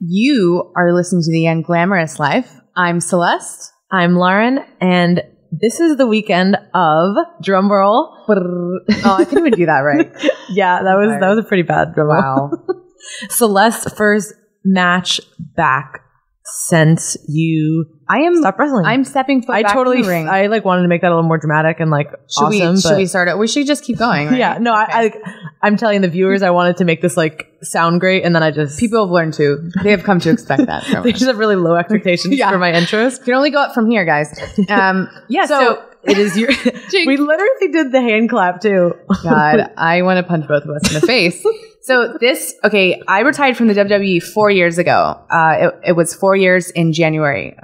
You are listening to the Unglamorous Life. I'm Celeste. I'm Laurin, and this is the weekend of drumroll. Oh, I couldn't even do that right. Yeah, that was a pretty bad drumroll. Wow. Celeste's first match back since you stopped wrestling. I'm stepping foot back in the ring. I wanted to make that a little more dramatic and Should we start it? We should just keep going, right? Yeah, no, okay. I'm telling the viewers I wanted to make this sound great, and then people have learned to. They have come to expect that from They us. just have really low expectations for my intros. You can only go up from here, guys. So it is your. We literally did the hand clap too. God, I want to punch both of us in the face. So I retired from the WWE 4 years ago. It was 4 years in January.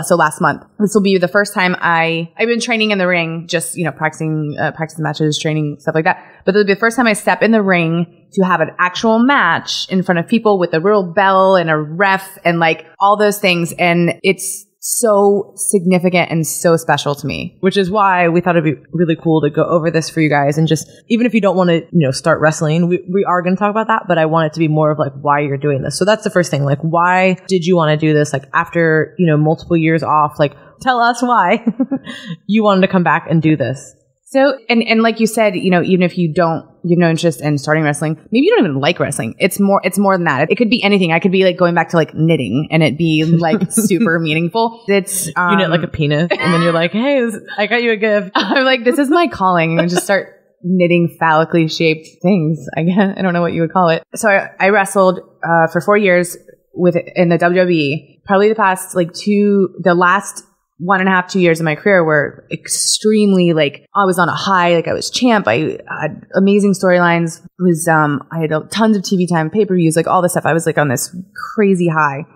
So last month. This will be the first time I've been training in the ring, just, practicing matches, training, stuff like that. But it'll be the first time I step in the ring to have an actual match in front of people with a real bell and a ref and all those things. And it's so significant and so special to me. Which is why we thought it'd be really cool to go over this for you guys. And just, even if you don't want to, start wrestling, we are going to talk about that, but I want it to be more of why you're doing this. So that's the first thing. Why did you want to do this? After, multiple years off, tell us why you wanted to come back and do this. So, and like you said, even if you have no interest in starting wrestling, maybe you don't even like wrestling. It's more than that. It could be anything. I could be going back to knitting and it'd be super meaningful. It's, you knit a penis and then you're like, hey, I got you a gift. I'm like, this is my calling, and just start knitting phallically shaped things. I don't know what you would call it. So I wrestled, for 4 years in the WWE. Probably the last 1.5, 2 years of my career were extremely I was on a high, I was champ. I had amazing storylines. I had tons of TV time, pay-per-views, all this stuff. I was on this crazy high.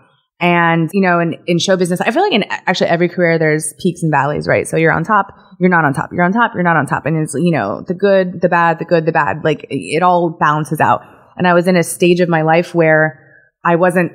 And, in show business, I feel in actually every career there's peaks and valleys, right? So you're on top, you're not on top, you're on top, you're not on top. And it's, the good, the bad, the good, the bad, it all balances out. And I was in a stage of my life where I wasn't,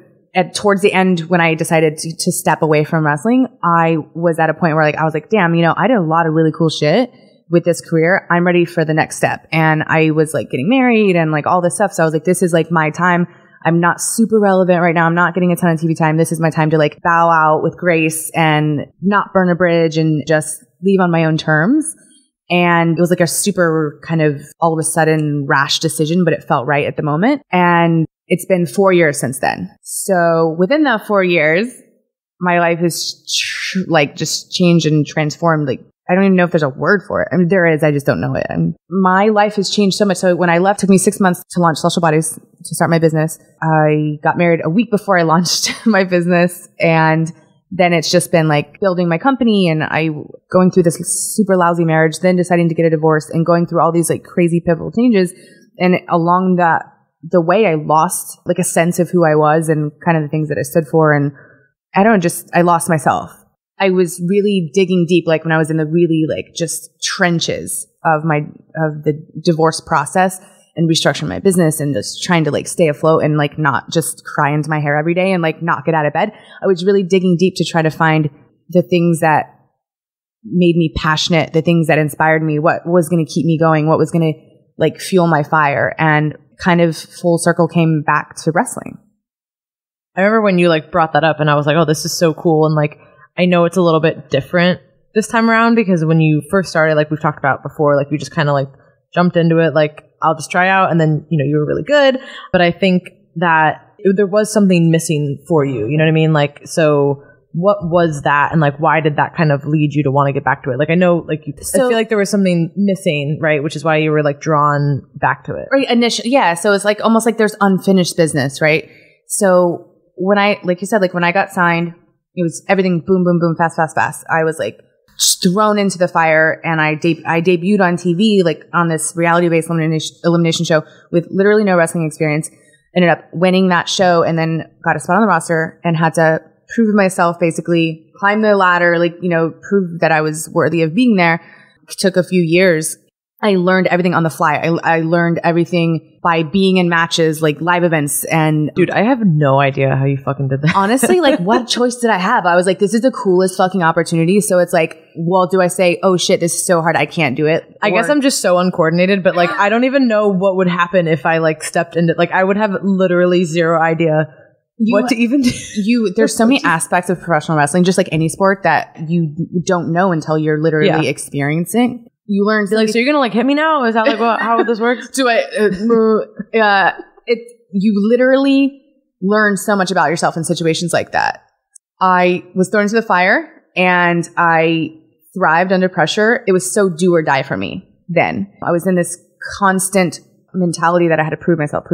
towards the end, when I decided to step away from wrestling, I was at a point where I was damn, I did a lot of really cool shit with this career. I'm ready for the next step. And I was getting married and all this stuff. So I was this is my time. I'm not super relevant right now. I'm not getting a ton of TV time. This is my time to bow out with grace and not burn a bridge and just leave on my own terms. And it was a super kind of all of a sudden rash decision, but it felt right at the moment. And it's been 4 years since then. So within that 4 years, my life has just changed and transformed. I don't even know if there's a word for it. I mean, there is. I just don't know it. And my life has changed so much. So when I left, it took me 6 months to launch Celestial Bodies, to start my business. I got married a week before I launched my business. And then it's just been building my company and going through this super lousy marriage, then deciding to get a divorce and going through all these crazy pivotal changes. And along the way I lost a sense of who I was and kind of the things that I stood for. And I lost myself. I was really digging deep, when I was in the really just trenches of the divorce process and restructuring my business and just trying to stay afloat and not just cry into my hair every day and not get out of bed. I was really digging deep to try to find the things that made me passionate, the things that inspired me, what was going to keep me going, what was going to fuel my fire. And kind of full circle came back to wrestling. I remember when you brought that up and I was oh, this is so cool. And I know it's a little bit different this time around because when you first started, we've talked about before, you just kind of jumped into it, I'll just try out. And then, you were really good. But I think that there was something missing for you. You know what I mean? So what was that? And why did that kind of lead you to want to get back to it? I know, I feel there was something missing, right? Which is why you were drawn back to it. Right. Initially. Yeah. So it's almost there's unfinished business, right? So when you said, when I got signed, it was everything boom, boom, boom, fast, fast, fast. I was thrown into the fire and I debuted on TV, on this reality-based elimination show with literally no wrestling experience. Ended up winning that show and then got a spot on the roster and had to prove myself, basically climb the ladder, prove that I was worthy of being there. It took a few years. I learned everything on the fly. I learned everything by being in matches, live events. And dude, I have no idea how you fucking did that. Honestly, what choice did I have? I was this is the coolest fucking opportunity. So it's well, do I say, oh shit, this is so hard, I can't do it? I guess I'm just so uncoordinated, but I don't even know what would happen if I stepped into I would have literally zero idea what to even do. There's so many aspects of professional wrestling, just like any sport, that you don't know until you're literally experiencing. You learn. Like, so you're gonna like hit me now? Is that like how this works? Do I? You literally learn so much about yourself in situations like that. I was thrown into the fire and I thrived under pressure. It was so do or die for me then. I was in this constant mentality that I had to prove myself.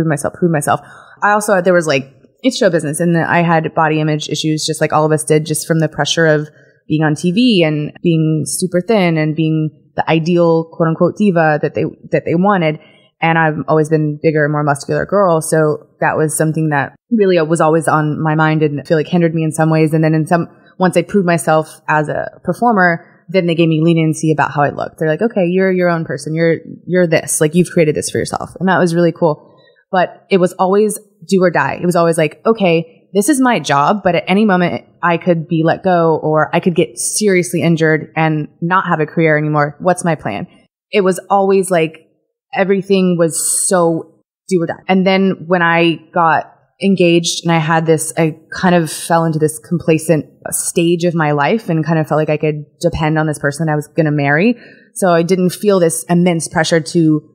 There was like, it's show business, and I had body image issues just like all of us did, just from the pressure of being on TV and being super thin and being the ideal quote unquote diva that they wanted. And I've always been bigger, more muscular girl. So that was something that really was always on my mind and I feel like hindered me in some ways. And then once I proved myself as a performer, then they gave me leniency about how I looked. They're like, okay, you're your own person. You're this, like you've created this for yourself. And that was really cool. But it was always do or die. It was always like, okay, this is my job, but at any moment I could be let go or I could get seriously injured and not have a career anymore. What's my plan? It was always like everything was so do or die. And then when I got engaged and I kind of fell into this complacent stage of my life and kind of felt like I could depend on this person I was going to marry. So I didn't feel this immense pressure to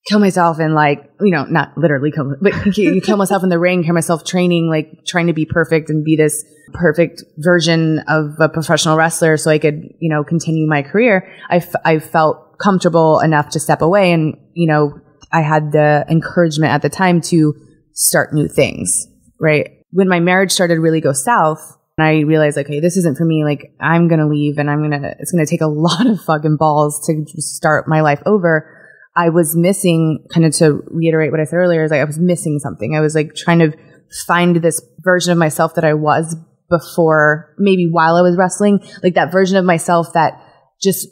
kill myself and like, not literally kill, but kill myself in the ring, kill myself training, like trying to be perfect and be this perfect version of a professional wrestler so I could, continue my career. I felt comfortable enough to step away and, I had the encouragement at the time to start new things, right? When my marriage started to really go south and I realized, okay, this isn't for me. Like I'm going to leave and it's going to take a lot of fucking balls to start my life over. I was missing, kind of to reiterate what I said earlier, is like I was missing something. I was like trying to find this version of myself that I was before, maybe while I was wrestling, like that version of myself that just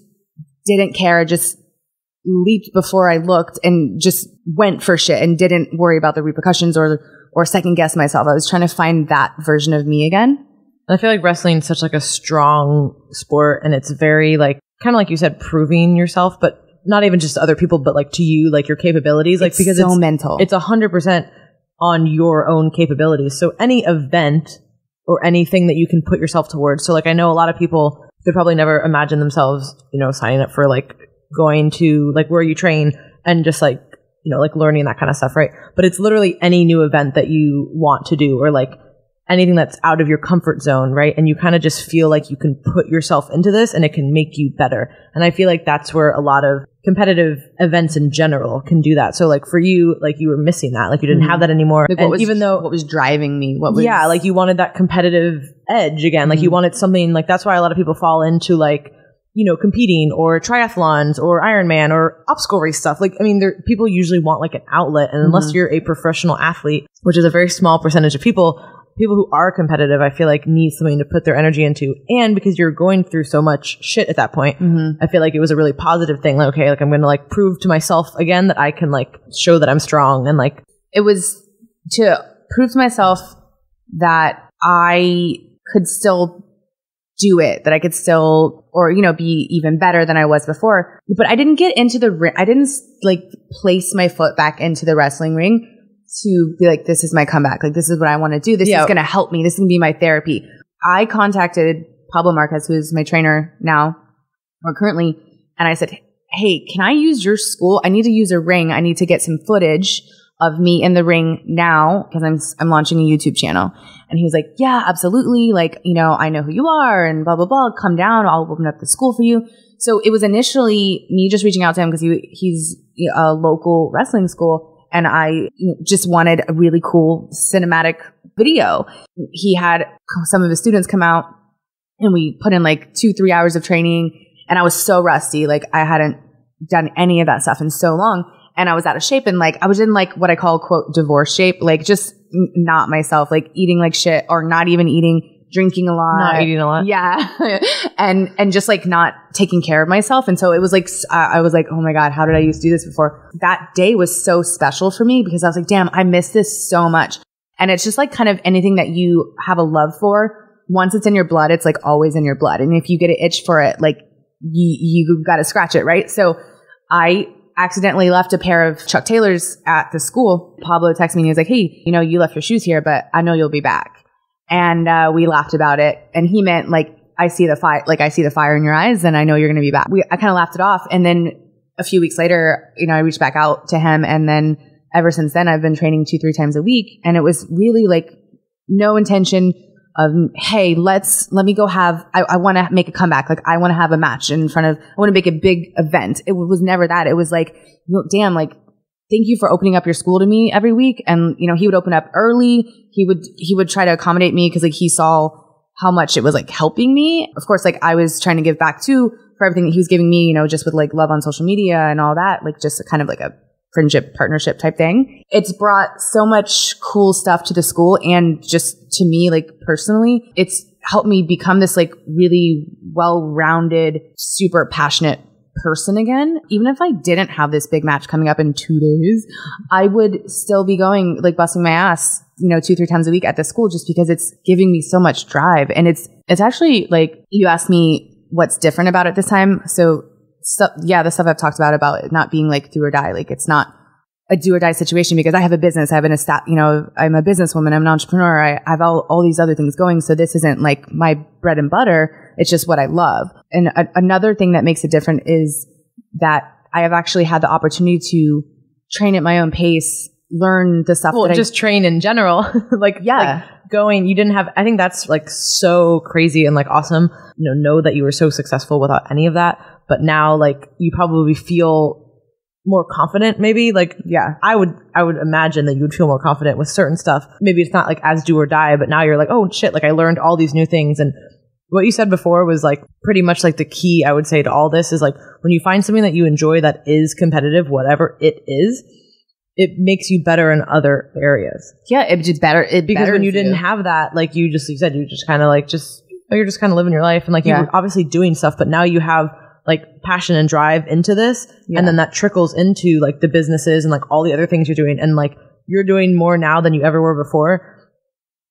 didn't care, just leaped before I looked and just went for shit and didn't worry about the repercussions or second guess myself. I was trying to find that version of me again. I feel like wrestling is such like a strong sport and it's very like, kind of like you said, proving yourself, but not even just to other people, but like to you, like your capabilities, like because it's mental. It's 100% on your own capabilities. So any event or anything that you can put yourself towards. So like I know a lot of people could probably never imagine themselves, signing up for like going to like where you train and just like, like learning that kind of stuff, right? But it's literally any new event that you want to do or like anything that's out of your comfort zone, right? And you kind of just feel like you can put yourself into this and it can make you better. And I feel like that's where a lot of competitive events in general can do that. So like for you, like you were missing that, like you didn't have that anymore. Like what was driving me? Like you wanted that competitive edge again. Like you wanted something like, that's why a lot of people fall into like, competing or triathlons or Ironman or obstacle race stuff. Like, I mean, people usually want like an outlet. And unless you're a professional athlete, which is a very small percentage of people who are competitive, I feel like need something to put their energy into. And because you're going through so much shit at that point, I feel like it was a really positive thing. Like, okay, like I'm going to like prove to myself again that I can like show that I'm strong. And like, it was to prove to myself that I could still do it, that I could still, or, be even better than I was before. But I didn't get into the ring. I didn't like place my foot back into the wrestling ring to be like, this is my comeback. Like, this is what I want to do. This is going to help me. This is going to be my therapy. I contacted Pablo Marquez, who's my trainer now or currently. And I said, hey, can I use your school? I need to use a ring. I need to get some footage of me in the ring now because I'm launching a YouTube channel. And he was like, yeah, absolutely. Like, I know who you are and blah, blah, blah. Come down. I'll open up the school for you. So it was initially me just reaching out to him because he's a local wrestling school. And I just wanted a really cool cinematic video. He had some of his students come out and we put in like 2-3 hours of training. And I was so rusty. Like I hadn't done any of that stuff in so long. And I was out of shape and like I was in like what I call quote divorce shape, like just not myself, like eating like shit or not even eating, drinking a lot. Not eating a lot. Yeah. and just like not taking care of myself. And so it was like, I was like, oh my God, how did I used to do this before? That day was so special for me because I was like, damn, I miss this so much. And it's just like kind of anything that you have a love for. Once it's in your blood, it's like always in your blood. And if you get an itch for it, like you got to scratch it. Right. So I accidentally left a pair of Chuck Taylors at the school. Pablo texted me and he was like, hey, you know, you left your shoes here, but I know you'll be back. And we laughed about it. And he meant like, I see the fire in your eyes and I know you're going to be back. I kind of laughed it off. And then a few weeks later, you know, I reached back out to him. And then ever since then, I've been training 2-3 times a week. And it was really like no intention of, hey, let me go I want to make a comeback. Like I want to have a match I want to make a big event. It was never that. It was like, damn, like, thank you for opening up your school to me every week. And, you know, he would open up early. He would try to accommodate me because like he saw how much it was like helping me. Of course, like I was trying to give back too for everything that he was giving me, you know, just with like love on social media and all that, like just kind of like a friendship partnership type thing. It's brought so much cool stuff to the school and just to me, like personally, it's helped me become this like really well-rounded, super passionate person again. Even if I didn't have this big match coming up in 2 days, I would still be going like busting my ass, you know, 2-3 times a week at the school just because it's giving me so much drive. And it's actually like, you asked me what's different about it this time. So the stuff I've talked about it not being like do or die. Like it's not a do or die situation because I have a business. I have you know, I'm a businesswoman. I'm an entrepreneur. I have all these other things going. So this isn't like my bread and butter. It's just what I love. And another thing that makes it different is that I have actually had the opportunity to train at my own pace, learn the stuff train in general. Like you didn't have, I think that's like so crazy and like awesome, you know that you were so successful without any of that. But now like you probably feel more confident maybe. Like, yeah, I would imagine that you would feel more confident with certain stuff. Maybe it's not like as do or die, but now you're like, oh shit, like I learned all these new things. And what you said before was like pretty much like the key I would say to all this is like when you find something that you enjoy that is competitive, whatever it is, it makes you better in other areas. Yeah, it's just better. Because when you didn't have that, like you said, you just kind of like you're just kind of living your life and like you were obviously doing stuff, but now you have like passion and drive into this. Yeah. And then that trickles into like the businesses and like all the other things you're doing. And like you're doing more now than you ever were before.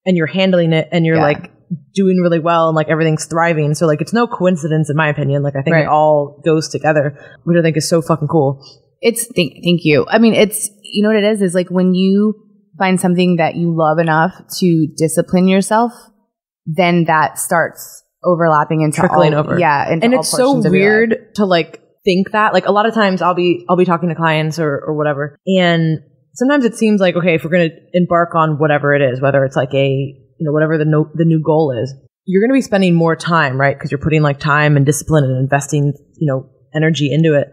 And you're handling it and you're like doing really well and like everything's thriving. So like it's no coincidence in my opinion. Like I think it all goes together, which I think is so fucking cool. Thank you. I mean, you know what it is like when you find something that you love enough to discipline yourself, then that starts overlapping into trickling over. Yeah. And it's so weird to like think that like a lot of times I'll be talking to clients or whatever. And sometimes it seems like, okay, if we're going to embark on whatever it is, whether it's like whatever the new goal is, you're going to be spending more time, right? Because you're putting like time and discipline and investing, energy into it.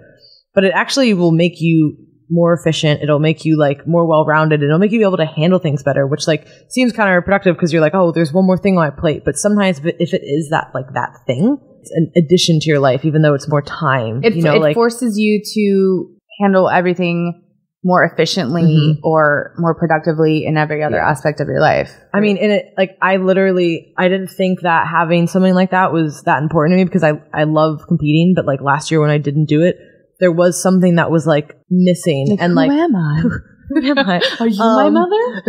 But it actually will make you more efficient. It'll make you like more well-rounded. It'll make you be able to handle things better, which like seems counterproductive because you're like, oh, there's one more thing on my plate. But sometimes if it is that thing, it's an addition to your life, even though it's more time. It forces you to handle everything more efficiently or more productively in every other aspect of your life. I mean, I didn't think that having something like that was that important to me because I love competing. But like last year when I didn't do it, there was something that was like missing. Who am I? Who am I? Are you my mother?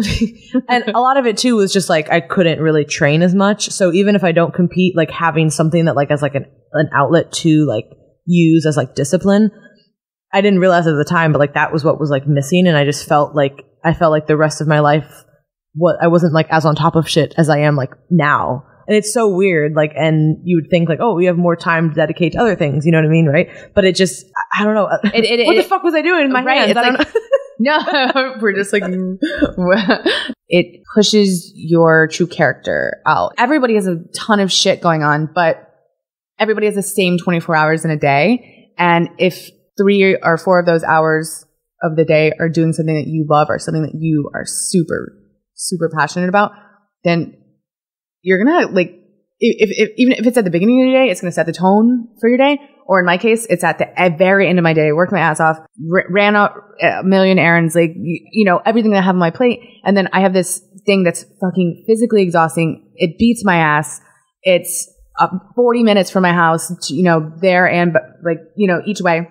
And a lot of it too was just like I couldn't really train as much. So even if I don't compete, like having something that like as like an outlet to like use as like discipline, I didn't realize at the time, but like that was what was like missing. And I just felt like the rest of my life, I wasn't like as on top of shit as I am like now. And it's so weird, like, and you would think like, oh, we have more time to dedicate to other things, you know what I mean, right? But it just, I don't know. What the fuck was I doing in my hands? I don't know. No, we're just like, it pushes your true character out. Everybody has a ton of shit going on, but everybody has the same 24 hours in a day. And if 3 or 4 of those hours of the day are doing something that you love or something that you are super, super passionate about, then you're going to like, even if it's at the beginning of your day, it's going to set the tone for your day. Or in my case, it's at the very end of my day, worked my ass off, ran out a million errands, like, everything that I have on my plate. And then I have this thing that's fucking physically exhausting. It beats my ass. It's 40 minutes from my house, there and, each way.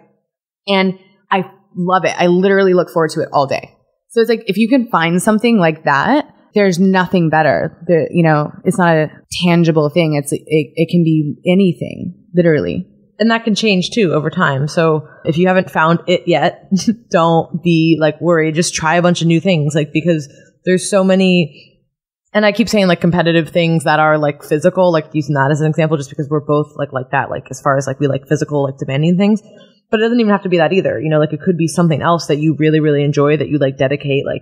And I love it. I literally look forward to it all day. So it's like, if you can find something like that, there's nothing better. It's not a tangible thing. It can be anything, literally. and that can change too over time. So if you haven't found it yet, don't be like worried. Just try a bunch of new things, like, because there's so many, and I keep saying like competitive things that are like physical, like using that as an example, just because we're both like that, like as far as like we like physical, like demanding things, but it doesn't even have to be that either. You know, like it could be something else that you really, really enjoy that you like dedicate like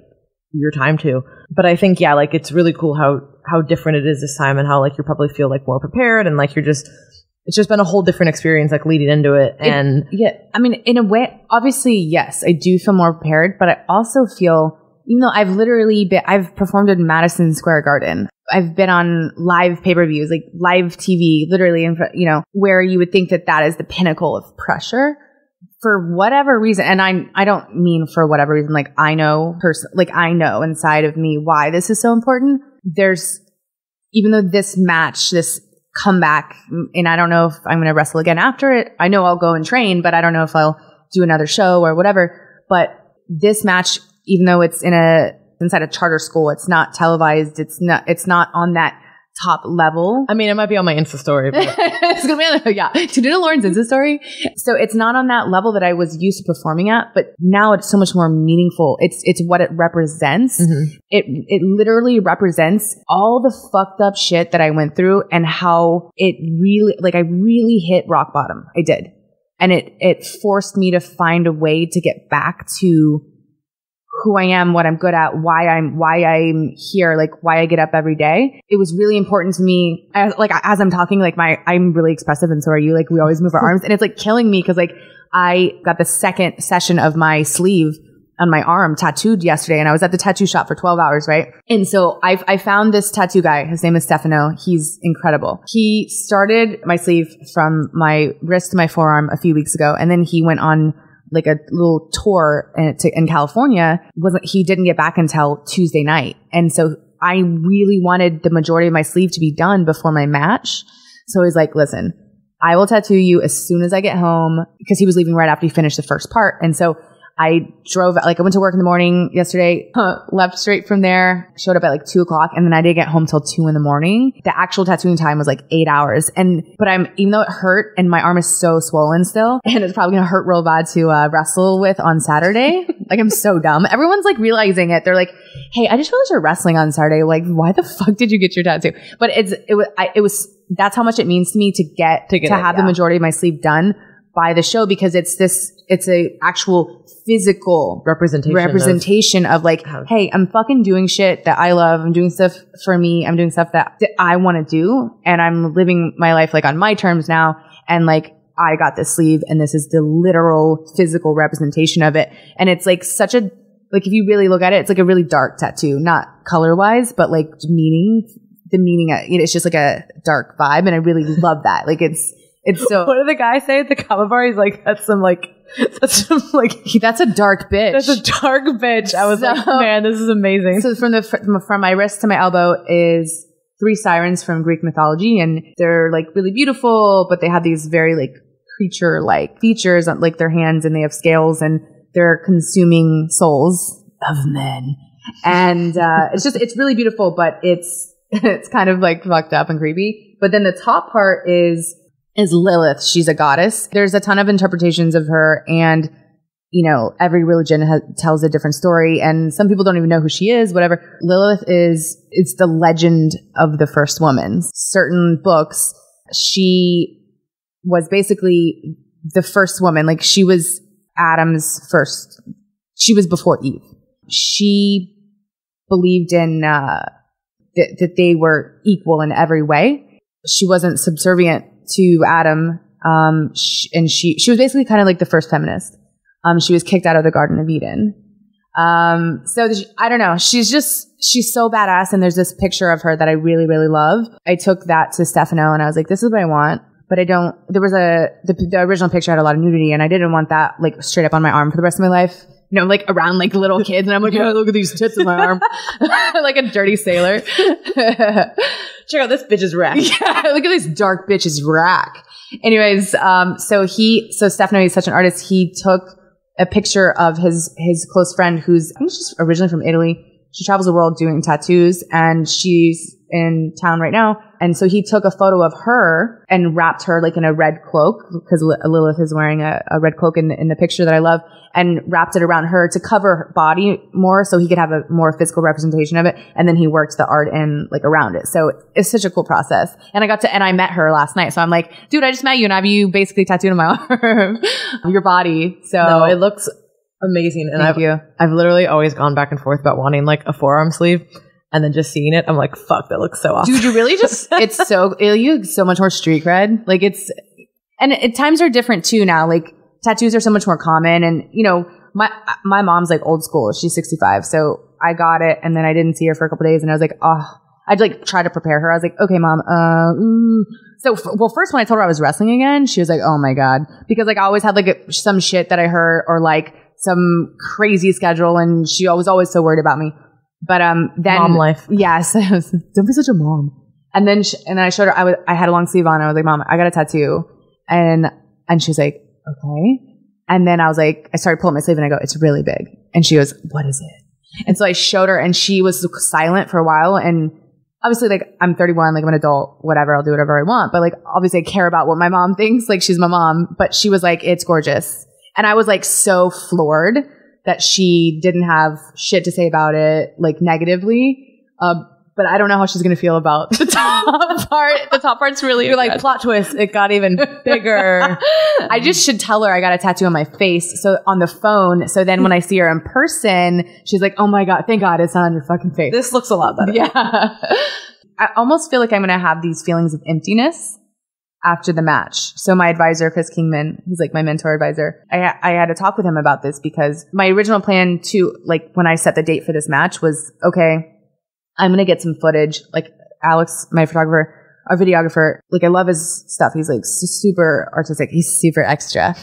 your time to. But I think, yeah, like it's really cool how different it is this time, and how like you probably feel like more prepared, and like it's just been a whole different experience like leading into it. And yeah, I mean, in a way, obviously, yes, I do feel more prepared, but I also feel, even though I've performed in Madison Square Garden. I've been on live pay-per-views, like live TV, literally, you know, where you would think that is the pinnacle of pressure. For whatever reason, and I don't mean for whatever reason, like I know inside of me why this is so important. Even though this match, this comeback, and I don't know if I'm going to wrestle again after it. I know I'll go and train, but I don't know if I'll do another show or whatever. But this match, even though it's inside a charter school, it's not televised. It's not on that top level. I mean, it might be on my Insta story, but it's gonna be Bonin Laurin's Insta story. So it's not on that level that I was used to performing at, but now it's so much more meaningful. It's what it represents. Mm-hmm. It literally represents all the fucked up shit that I went through, and how it really, like, I really hit rock bottom. I did. And it forced me to find a way to get back to who I am, what I'm good at, why I'm here, like why I get up every day. It was really important to me. As I'm talking, like I'm really expressive, and so are you. Like we always move our arms, and it's like killing me because like I got the second session of my sleeve on my arm tattooed yesterday, and I was at the tattoo shop for 12 hours, right? And so I found this tattoo guy. His name is Stefano. He's incredible. He started my sleeve from my wrist to my forearm a few weeks ago, and then he went on like a little tour in California. He didn't get back until Tuesday night. And so I really wanted the majority of my sleeve to be done before my match. So he's like, listen, I will tattoo you as soon as I get home, because he was leaving right after he finished the first part. And so I went to work in the morning yesterday, left straight from there, showed up at like 2:00, and then I didn't get home till 2 a.m. The actual tattooing time was like 8 hours. But even though it hurt, and my arm is so swollen still, and it's probably going to hurt real bad to wrestle with on Saturday. Like, I'm so dumb. Everyone's like realizing it. They're like, hey, I just realized you're wrestling on Saturday. Like, why the fuck did you get your tattoo? But that's how much it means to me to have the majority of my sleeve done by the show, because it's a actual physical representation of like, hey, I'm fucking doing shit that I love. I'm doing stuff for me. I'm doing stuff that I want to do, and I'm living my life like on my terms now. And like, I got this sleeve, and this is the literal physical representation of it. And it's like such a, like, if you really look at it, it's like a really dark tattoo, not color wise, but like the meaning, it's just like a dark vibe. And I really love that. Like, it's so. What did the guy say at the cover bar? He's like, that's a dark bitch. That's a dark bitch. I was like, man, this is amazing. So from my wrist to my elbow is 3 sirens from Greek mythology, and they're like really beautiful, but they have these very like creature-like features on like their hands, and they have scales, and they're consuming souls of men. And it's really beautiful, but it's kind of like fucked up and creepy. But then the top part is Lilith. She's a goddess. There's a ton of interpretations of her, and you know, every religion tells a different story, and some people don't even know who she is, whatever. Lilith it's the legend of the first woman. Certain books, she was basically the first woman. Like, she was she was before Eve. She believed in that they were equal in every way. She wasn't subservient to Adam, and she was basically kind of like the first feminist. She was kicked out of the Garden of Eden. I don't know. She's so badass. And there's this picture of her that I really, really love. I took that to Stefano, and I was like, this is what I want. But there was the original picture had a lot of nudity, and I didn't want that like straight up on my arm for the rest of my life. You know, like around like little kids, and I'm like, oh, look at these tits on my arm. Like a dirty sailor. Check out this bitch's rack. Yeah, look at this dark bitch's rack. Anyways, so Stefano, he's such an artist. He took a picture of his close friend, who's, I think she's originally from Italy. She travels the world doing tattoos, and she's in town right now. And so he took a photo of her and wrapped her like in a red cloak, because Lilith is wearing a red cloak in the picture that I love, and wrapped it around her to cover her body more so he could have a more physical representation of it. And then he worked the art in like around it. So it's such a cool process. And I met her last night. So I'm like, dude, I just met you and I have you basically tattooed on my arm, your body. So no, it looks amazing. And I've literally always gone back and forth about wanting like a forearm sleeve. And then just seeing it, I'm like, fuck, that looks so awesome. Dude, you really just, you so much more street cred. Like and times are different too now. Like tattoos are so much more common. And, you know, my mom's like old school. She's 65. So I got it. And then I didn't see her for a couple of days. And I was like, oh, I'd like try to prepare her. I was like, okay, mom, So, first when I told her I was wrestling again, she was like, oh my God. Because like I always had like some shit that I heard or like some crazy schedule. And she was always so worried about me. But then mom life. Yes. Don't be such a mom. And then I showed her I had a long sleeve on. I was like, Mom, I got a tattoo. And she was like, okay. And then I started pulling my sleeve and I go, it's really big. And she goes, what is it? And so I showed her and she was silent for a while. And obviously like I'm 31, like I'm an adult, whatever, I'll do whatever I want. But like obviously I care about what my mom thinks. Like she's my mom, but she was like, it's gorgeous. And I was like so floored that she didn't have shit to say about it, like negatively. But I don't know how she's going to feel about the top part. The top part's really, you're like, plot twist, it got even bigger. I just should tell her I got a tattoo on my face. So on the phone. So then when I see her in person, she's like, oh my God, thank God it's not on your fucking face. This looks a lot better. Yeah. I almost feel like I'm going to have these feelings of emptiness after the match. So my advisor, Chris Kingman, he's like my mentor advisor. I had to talk with him about this because my original plan to like when I set the date for this match was, okay, I'm going to get some footage. Like Alex, my photographer, our videographer, like I love his stuff. He's like super artistic. He's super extra.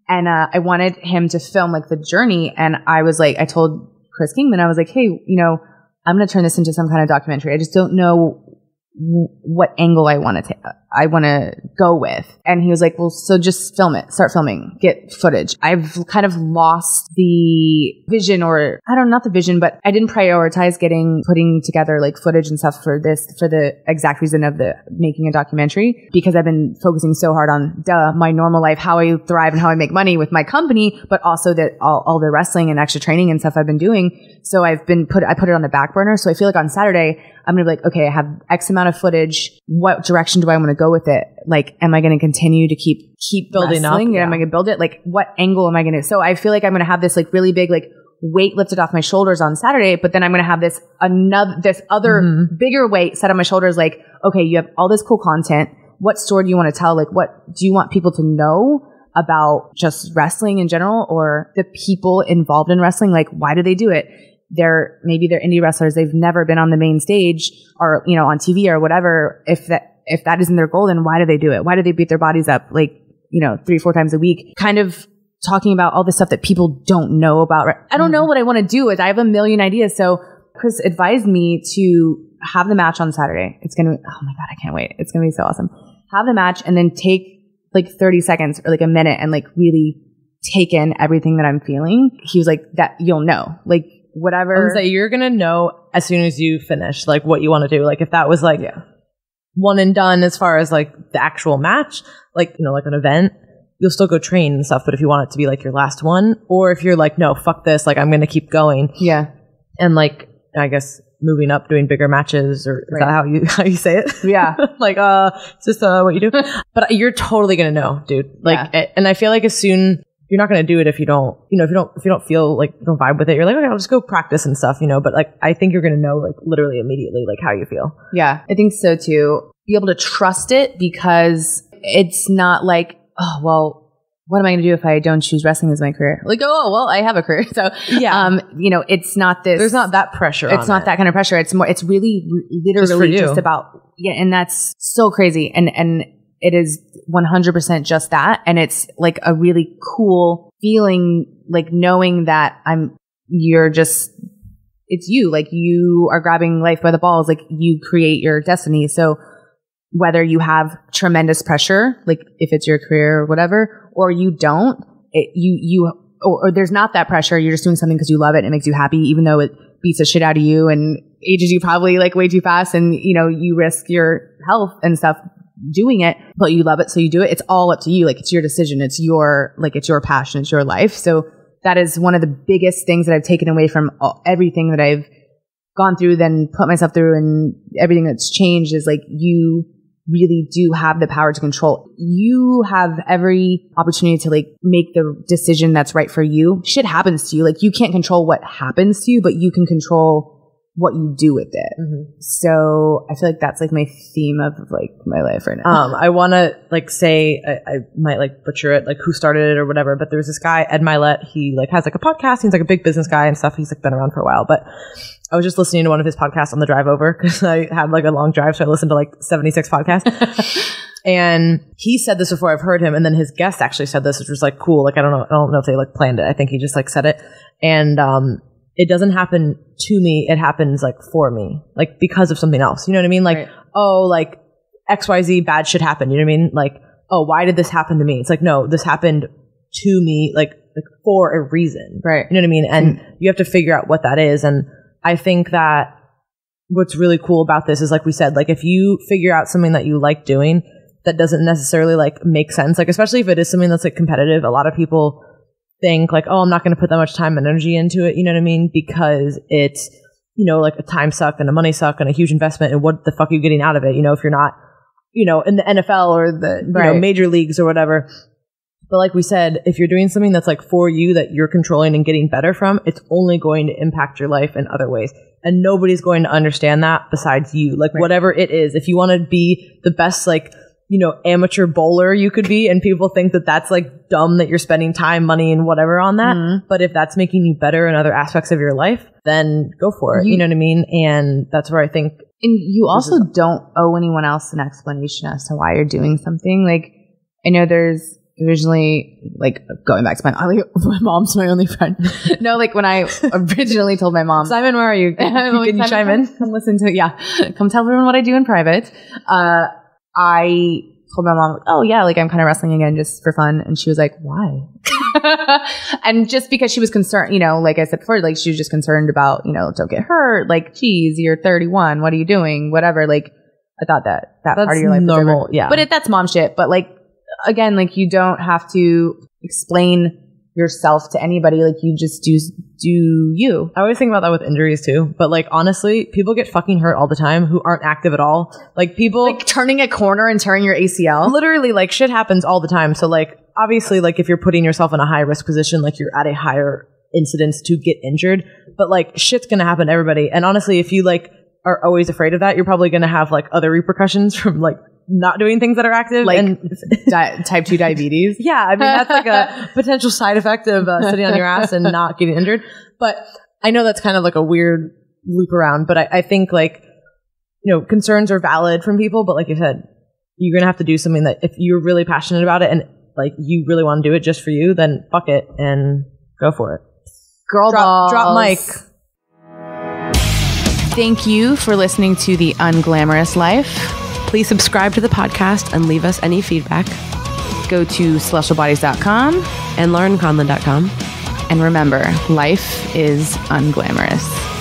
And I wanted him to film like the journey. And I was like, I told Chris Kingman, I was like, hey, you know, I'm going to turn this into some kind of documentary. I just don't know what angle I want to go with. And he was like, well, so just film it, start filming, get footage. I've kind of lost the vision or not the vision, but I didn't prioritize putting together like footage and stuff for the exact reason of the making a documentary, because I've been focusing so hard on my normal life, how I thrive and how I make money with my company, but also that all the wrestling and extra training and stuff I've been doing. So I put it on the back burner. So I feel like on Saturday, I'm going to be like, okay, I have X amount of footage. What direction do I want to go with it? Like, am I going to continue to keep building wrestling? Up? Yeah. Am I going to build it? Like, what angle am I going to? So I feel like I'm going to have this like really big, like weight lifted off my shoulders on Saturday, but then I'm going to have this other bigger weight set on my shoulders. Like, okay, you have all this cool content. What story do you want to tell? Like, what do you want people to know about just wrestling in general or the people involved in wrestling? Like, why do they do it? Maybe they're indie wrestlers. They've never been on the main stage or, you know, on TV or whatever. If that isn't their goal, then why do they do it? Why do they beat their bodies up like, you know, 3-4 times a week? Kind of talking about all the stuff that people don't know about. I don't know what I want to do. I have a million ideas. So Chris advised me to have the match on Saturday. It's going to be, oh my God, I can't wait. It's going to be so awesome. Have the match and then take like 30 seconds or like a minute and like really take in everything that I'm feeling. He was like, that you'll know. Like, whatever. So you're going to know as soon as you finish, like what you want to do. Like if that was like one and done as far as like the actual match, like, you know, like an event, you'll still go train and stuff. But if you want it to be like your last one, or if you're like, no, fuck this, like I'm going to keep going. Yeah. And like, I guess moving up, doing bigger matches, or is that how you say it? Yeah. Like, is this what you do? But you're totally going to know, dude. Like, and I feel like as soon, you're not going to do it if you don't, you know, if you don't feel like, don't vibe with it, you're like, okay, I'll just go practice and stuff, you know, but like, I think you're going to know like literally immediately, like how you feel. Yeah, I think so too. Be able to trust it because it's not like, oh, well, what am I going to do if I don't choose wrestling as my career? Like, oh, well, I have a career. So, yeah, you know, it's not this. There's not that pressure. It's not that kind of pressure. It's more, it's really literally just about, and that's so crazy. And it is 100% just that. And it's like a really cool feeling, like knowing that it's you, like you are grabbing life by the balls, like you create your destiny. So whether you have tremendous pressure, like if it's your career or whatever, or you don't, or there's not that pressure, you're just doing something because you love it and it makes you happy, even though it beats the shit out of you and ages you probably like way too fast, and you risk your health and stuff doing it, but you love it, so you do it. It's all up to you. Like, it's your decision. It's your passion. It's your life. So that is one of the biggest things that I've taken away from everything that I've gone through, then put myself through, and everything that's changed is like, you really do have the power to control. You have every opportunity to like make the decision that's right for you. Shit happens to you. Like, you can't control what happens to you, but you can control what you do with it. Mm-hmm. So I feel like that's like my theme of like my life right now. I want to like say, I might like butcher it, like who started it or whatever, but there was this guy, Ed Milet. He like has like a podcast. He's like a big business guy and stuff. He's like been around for a while, but I was just listening to one of his podcasts on the drive over because I had like a long drive. So I listened to like 76 podcasts. And he said this before I've heard him. And then his guest actually said this, which was like cool. Like, I don't know if they like planned it. I think he just like said it. And, it doesn't happen to me. It happens like for me, like because of something else. You know what I mean? Like, right. Oh, like XYZ bad shit happened. You know what I mean? Like, oh, why did this happen to me? It's like, no, this happened to me, like for a reason. Right. You know what I mean? And you have to figure out what that is. And I think that what's really cool about this is, like we said, like if you figure out something that you like doing that doesn't necessarily like make sense, like especially if it is something that's like competitive, a lot of people think like, oh, I'm not going to put that much time and energy into it. You know what I mean? Because it's, like a time suck and a money suck and a huge investment. And what the fuck are you getting out of it? If you're not, in the NFL or the major leagues or whatever. But like we said, if you're doing something that's like for you, that you're controlling and getting better from, it's only going to impact your life in other ways. And nobody's going to understand that besides you. Like whatever it is, if you want to be the best, like, amateur bowler you could be, and people think that that's like dumb that you're spending time, money, and whatever on that. Mm-hmm. But if that's making you better in other aspects of your life, then go for it. You know what I mean? And that's where I think. And you also don't owe anyone else an explanation as to why you're doing something. Like, I know there's originally, like, going back to my mom's my only friend. No, like when I originally told my mom, Simon, where are you? Can you chime in? Come listen to it. Yeah. Come tell everyone what I do in private. I told my mom, oh yeah, like I'm kind of wrestling again just for fun. And she was like, why? And just because she was concerned, like I said before, like she was just concerned about, don't get hurt. Like, geez, you're 31. What are you doing? Whatever. Like, I thought that part of your life was normal. Yeah. But that's mom shit. But like, again, like you don't have to explain yourself to anybody. Like, you just do you. I always think about that with injuries too, but like honestly, people get fucking hurt all the time who aren't active at all. Like, people like turning a corner and tearing your ACL, literally, like shit happens all the time. So like, obviously, like if you're putting yourself in a high risk position, like you're at a higher incidence to get injured, but like shit's gonna happen to everybody. And honestly, if you like are always afraid of that, you're probably gonna have like other repercussions from like not doing things that are active, like type 2 diabetes. Yeah, I mean, that's like a potential side effect of sitting on your ass and not getting injured. But I know that's kind of like a weird loop around, but I think like, concerns are valid from people, but like you said, you're going to have to do something that if you're really passionate about it and like you really want to do it just for you, then fuck it and go for it. Girl balls. Drop mic. Thank you for listening to The Unglamorous Life. Please subscribe to the podcast and leave us any feedback. Go to celestialbodies.com and laurinconlin.com. And remember, life is unglamorous.